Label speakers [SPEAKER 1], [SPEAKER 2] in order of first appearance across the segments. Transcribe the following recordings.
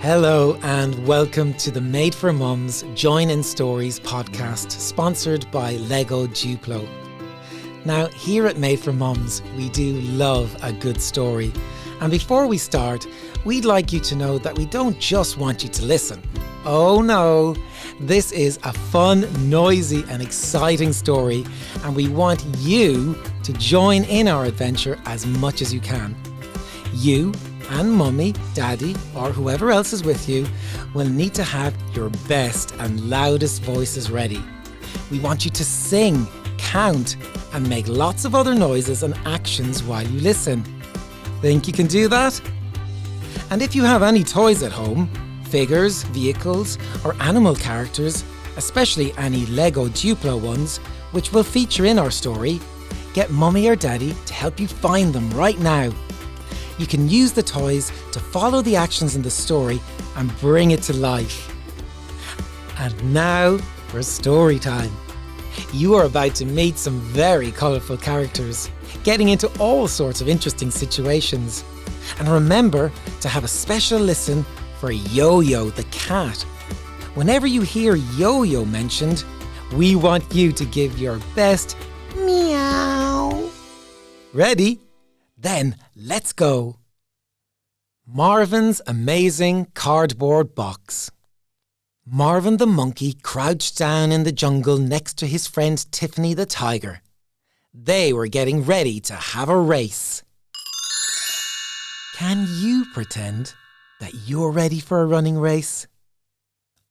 [SPEAKER 1] Hello and welcome to the Made for Mums Join in Stories podcast, sponsored by Lego Duplo. Now, here at Made for Mums, we do love a good story. And before we start, we'd like you to know that we don't just want you to listen. Oh no, this is a fun, noisy and exciting story, and we want you to join in our adventure as much as you can. You and Mummy, Daddy, or whoever else is with you will need to have your best and loudest voices ready. We want you to sing, count, and make lots of other noises and actions while you listen. Think you can do that? And if you have any toys at home, figures, vehicles, or animal characters, especially any Lego Duplo ones, which will feature in our story, get Mummy or Daddy to help you find them right now. You can use the toys to follow the actions in the story and bring it to life. And now for story time. You are about to meet some very colourful characters, getting into all sorts of interesting situations. And remember to have a special listen for Yo-Yo the cat. Whenever you hear Yo-Yo mentioned, we want you to give your best meow. Ready? Then let's go. Marvin's amazing cardboard box. Marvin the monkey crouched down in the jungle next to his friend Tiffany the tiger. They were getting ready to have a race. Can you pretend that you're ready for a running race?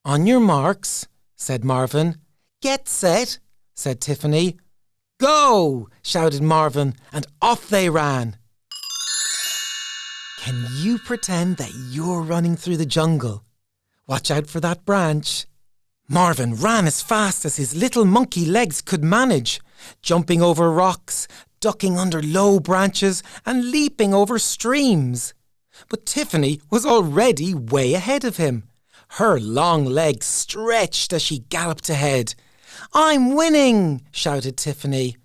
[SPEAKER 1] On your marks, said Marvin. Get set, said Tiffany. Go, shouted Marvin, and off they ran. Can you pretend that you're running through the jungle? Watch out for that branch. Marvin ran as fast as his little monkey legs could manage, jumping over rocks, ducking under low branches, and leaping over streams. But Tiffany was already way ahead of him. Her long legs stretched as she galloped ahead. I'm winning, shouted Tiffany.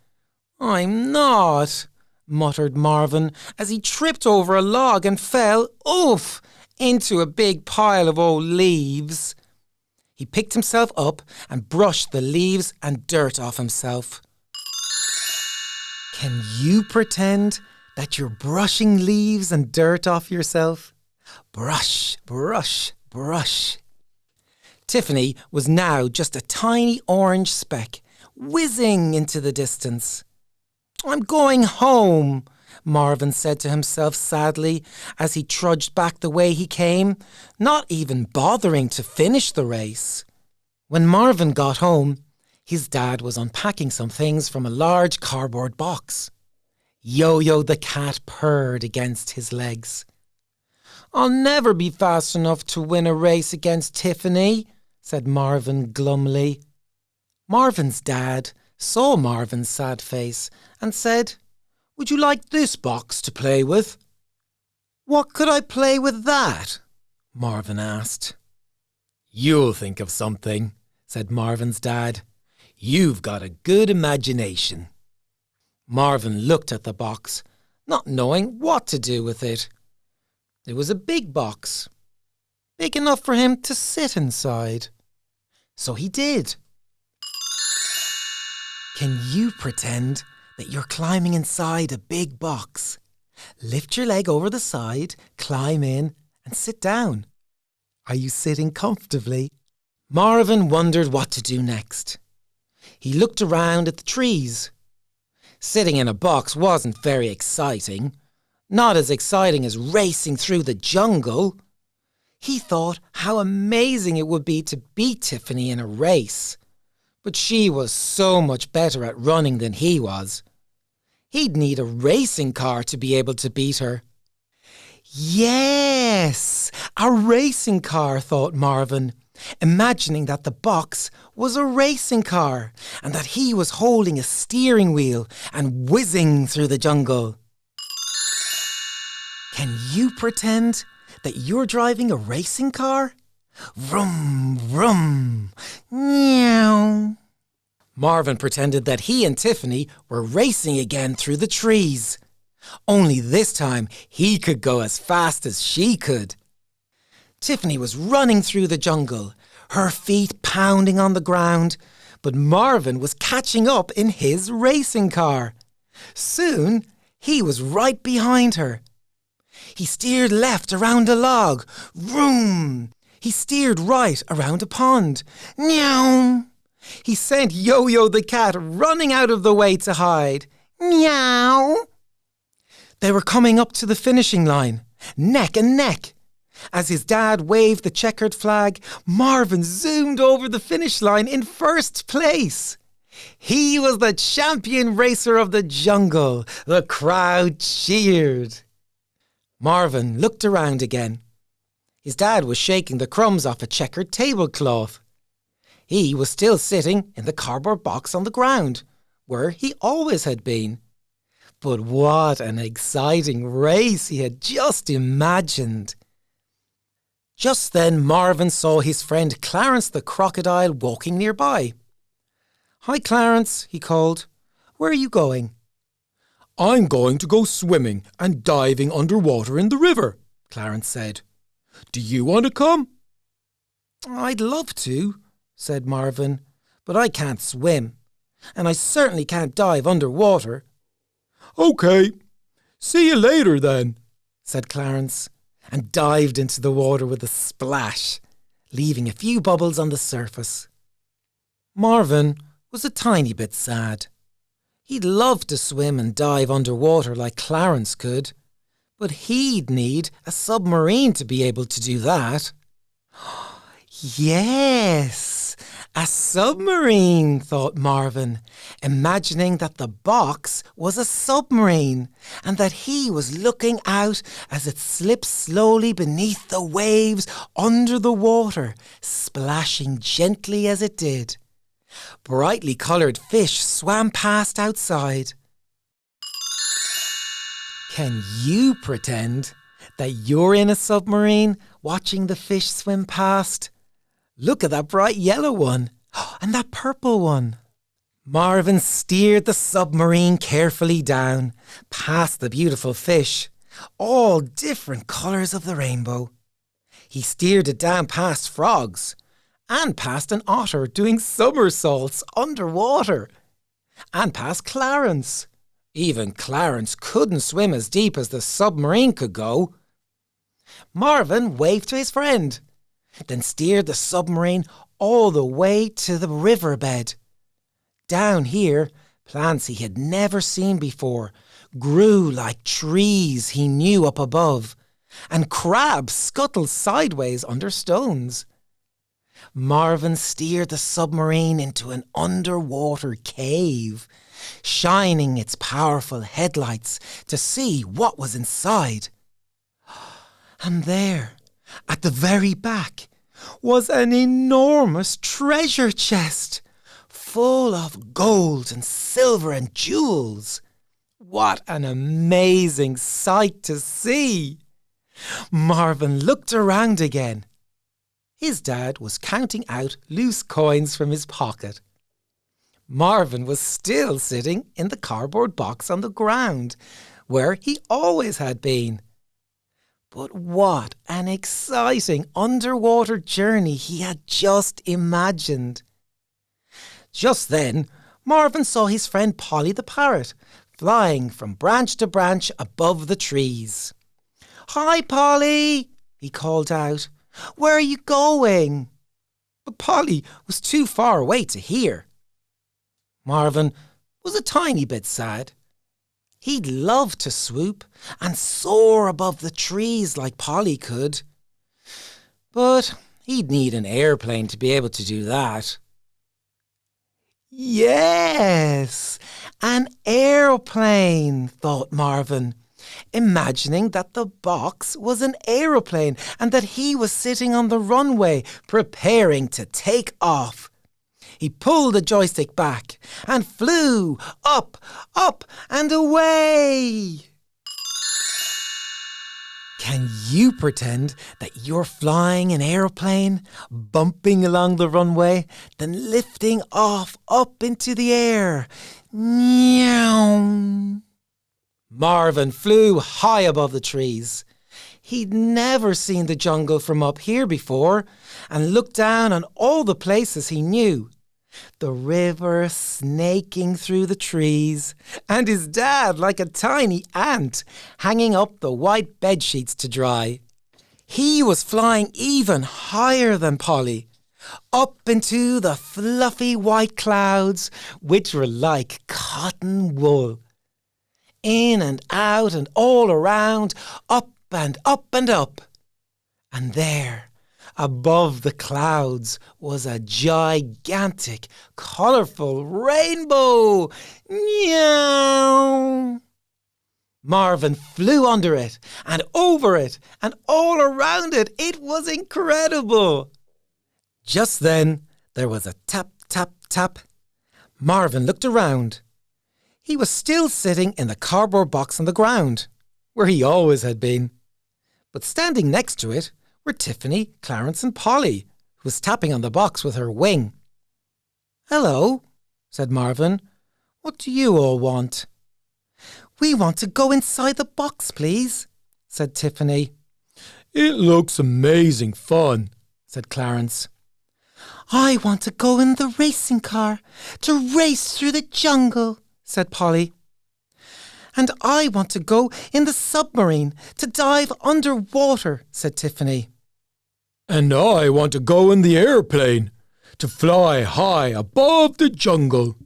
[SPEAKER 1] I'm not, muttered Marvin as he tripped over a log and fell, oof, into a big pile of old leaves. He picked himself up and brushed the leaves and dirt off himself. Can you pretend that you're brushing leaves and dirt off yourself? Brush, brush, brush. Tiffany was now just a tiny orange speck, whizzing into the distance. I'm going home, Marvin said to himself sadly as he trudged back the way he came, not even bothering to finish the race. When Marvin got home, his dad was unpacking some things from a large cardboard box. Yo-Yo the cat purred against his legs. I'll never be fast enough to win a race against Tiffany, said Marvin glumly. Marvin's dad saw Marvin's sad face and said, Would you like this box to play with? What could I play with that? Marvin asked. You'll think of something, said Marvin's dad. You've got a good imagination. Marvin looked at the box, not knowing what to do with it. It was a big box, big enough for him to sit inside. So he did. Can you pretend that you're climbing inside a big box? Lift your leg over the side, climb in, and sit down. Are you sitting comfortably? Marvin wondered what to do next. He looked around at the trees. Sitting in a box wasn't very exciting. Not as exciting as racing through the jungle. He thought how amazing it would be to beat Tiffany in a race. But she was so much better at running than he was. He'd need a racing car to be able to beat her. Yes, a racing car, thought Marvin, imagining that the box was a racing car and that he was holding a steering wheel and whizzing through the jungle. Can you pretend that you're driving a racing car? Vroom, vroom, meow. Marvin pretended that he and Tiffany were racing again through the trees. Only this time he could go as fast as she could. Tiffany was running through the jungle, her feet pounding on the ground, but Marvin was catching up in his racing car. Soon, he was right behind her. He steered left around a log. Vroom! He steered right around a pond. Meow! He sent Yo-Yo the cat running out of the way to hide. Meow! They were coming up to the finishing line, neck and neck. As his dad waved the checkered flag, Marvin zoomed over the finish line in first place. He was the champion racer of the jungle. The crowd cheered. Marvin looked around again. His dad was shaking the crumbs off a checkered tablecloth. He was still sitting in the cardboard box on the ground, where he always had been. But what an exciting race he had just imagined. Just then Marvin saw his friend Clarence the crocodile walking nearby. "Hi, Clarence," he called. "Where are you going?"
[SPEAKER 2] "I'm going to go swimming and diving underwater in the river," Clarence said. "Do you want to come?"
[SPEAKER 1] "I'd love to," said Marvin, "but I can't swim, and I certainly can't dive underwater."
[SPEAKER 2] "OK, see you later then,"
[SPEAKER 1] said Clarence, and dived into the water with a splash, leaving a few bubbles on the surface. Marvin was a tiny bit sad. He'd love to swim and dive underwater like Clarence could, but he'd need a submarine to be able to do that. Yes, a submarine, thought Marvin, imagining that the box was a submarine and that he was looking out as it slipped slowly beneath the waves under the water, splashing gently as it did. Brightly coloured fish swam past outside. Can you pretend that you're in a submarine watching the fish swim past? Look at that bright yellow one, and that purple one. Marvin steered the submarine carefully down, past the beautiful fish, all different colours of the rainbow. He steered it down past frogs, and past an otter doing somersaults underwater, and past Clarence. Even Clarence couldn't swim as deep as the submarine could go. Marvin waved to his friend, then steered the submarine all the way to the riverbed. Down here, plants he had never seen before grew like trees he knew up above, and crabs scuttled sideways under stones. Marvin steered the submarine into an underwater cave, shining its powerful headlights to see what was inside. And there, at the very back, was an enormous treasure chest, full of gold and silver and jewels. What an amazing sight to see! Marvin looked around again. His dad was counting out loose coins from his pocket. Marvin was still sitting in the cardboard box on the ground, where he always had been. But what an exciting underwater journey he had just imagined. Just then, Marvin saw his friend Polly the parrot flying from branch to branch above the trees. "Hi, Polly," he called out. "Where are you going?" But Polly was too far away to hear. Marvin was a tiny bit sad. He'd love to swoop and soar above the trees like Polly could. But he'd need an airplane to be able to do that. Yes, an aeroplane, thought Marvin, imagining that the box was an aeroplane and that he was sitting on the runway preparing to take off. He pulled the joystick back and flew up, up and away. Can you pretend that you're flying an aeroplane, bumping along the runway, then lifting off up into the air? Meow. Marvin flew high above the trees. He'd never seen the jungle from up here before and looked down on all the places he knew. The river snaking through the trees, and his dad like a tiny ant hanging up the white bedsheets to dry. He was flying even higher than Polly, up into the fluffy white clouds, which were like cotton wool. In and out and all around, up and up and up. And there, above the clouds, was a gigantic, colourful rainbow. Meow! Marvin flew under it and over it and all around it. It was incredible. Just then, there was a tap, tap, tap. Marvin looked around. He was still sitting in the cardboard box on the ground, where he always had been. But standing next to it were Tiffany, Clarence and Polly, who was tapping on the box with her wing. "Hello," said Marvin. "What do you all want?" "We want to go inside the box, please," said Tiffany.
[SPEAKER 2] "It looks amazing fun," said Clarence.
[SPEAKER 3] "I want to go in the racing car to race through the jungle," said Polly.
[SPEAKER 1] "And I want to go in the submarine to dive underwater," said Tiffany.
[SPEAKER 2] "And I want to go in the airplane to fly high above the jungle.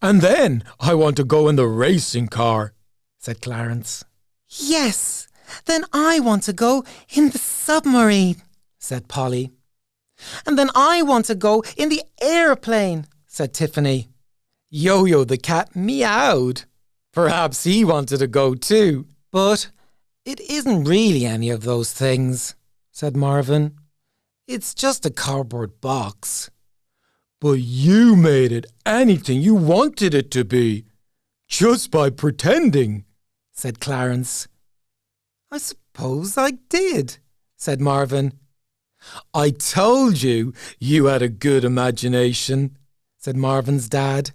[SPEAKER 2] And then I want to go in the racing car," said Clarence.
[SPEAKER 3] "Yes, then I want to go in the submarine,"
[SPEAKER 1] said Polly. "And then I want to go in the airplane," said Tiffany. Yo-Yo the cat meowed. Perhaps he wanted to go too. "But it isn't really any of those things," said Marvin. "It's just a cardboard box."
[SPEAKER 2] "But you made it anything you wanted it to be, just by pretending,"
[SPEAKER 1] said Clarence. "I suppose I did," said Marvin.
[SPEAKER 2] "I told you you had a good imagination,"
[SPEAKER 1] said Marvin's dad.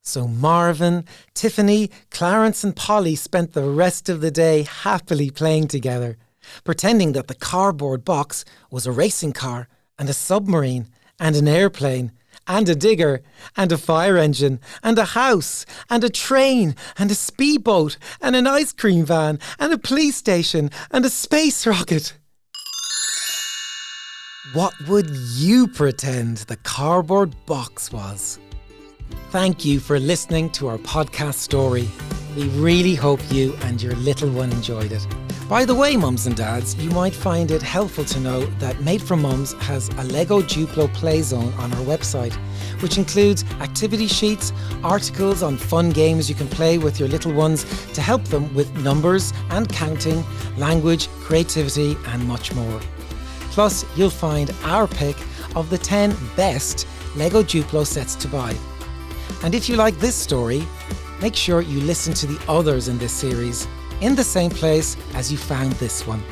[SPEAKER 1] So Marvin, Tiffany, Clarence and Polly spent the rest of the day happily playing together, pretending that the cardboard box was a racing car and a submarine and an airplane and a digger and a fire engine and a house and a train and a speedboat and an ice cream van and a police station and a space rocket. What would you pretend the cardboard box was? Thank you for listening to our podcast story. We really hope you and your little one enjoyed it. By the way, mums and dads, you might find it helpful to know that Made for Mums has a Lego Duplo play zone on our website, which includes activity sheets, articles on fun games you can play with your little ones to help them with numbers and counting, language, creativity and much more. Plus, you'll find our pick of the 10 best Lego Duplo sets to buy. And if you like this story, make sure you listen to the others in this series in the same place as you found this one.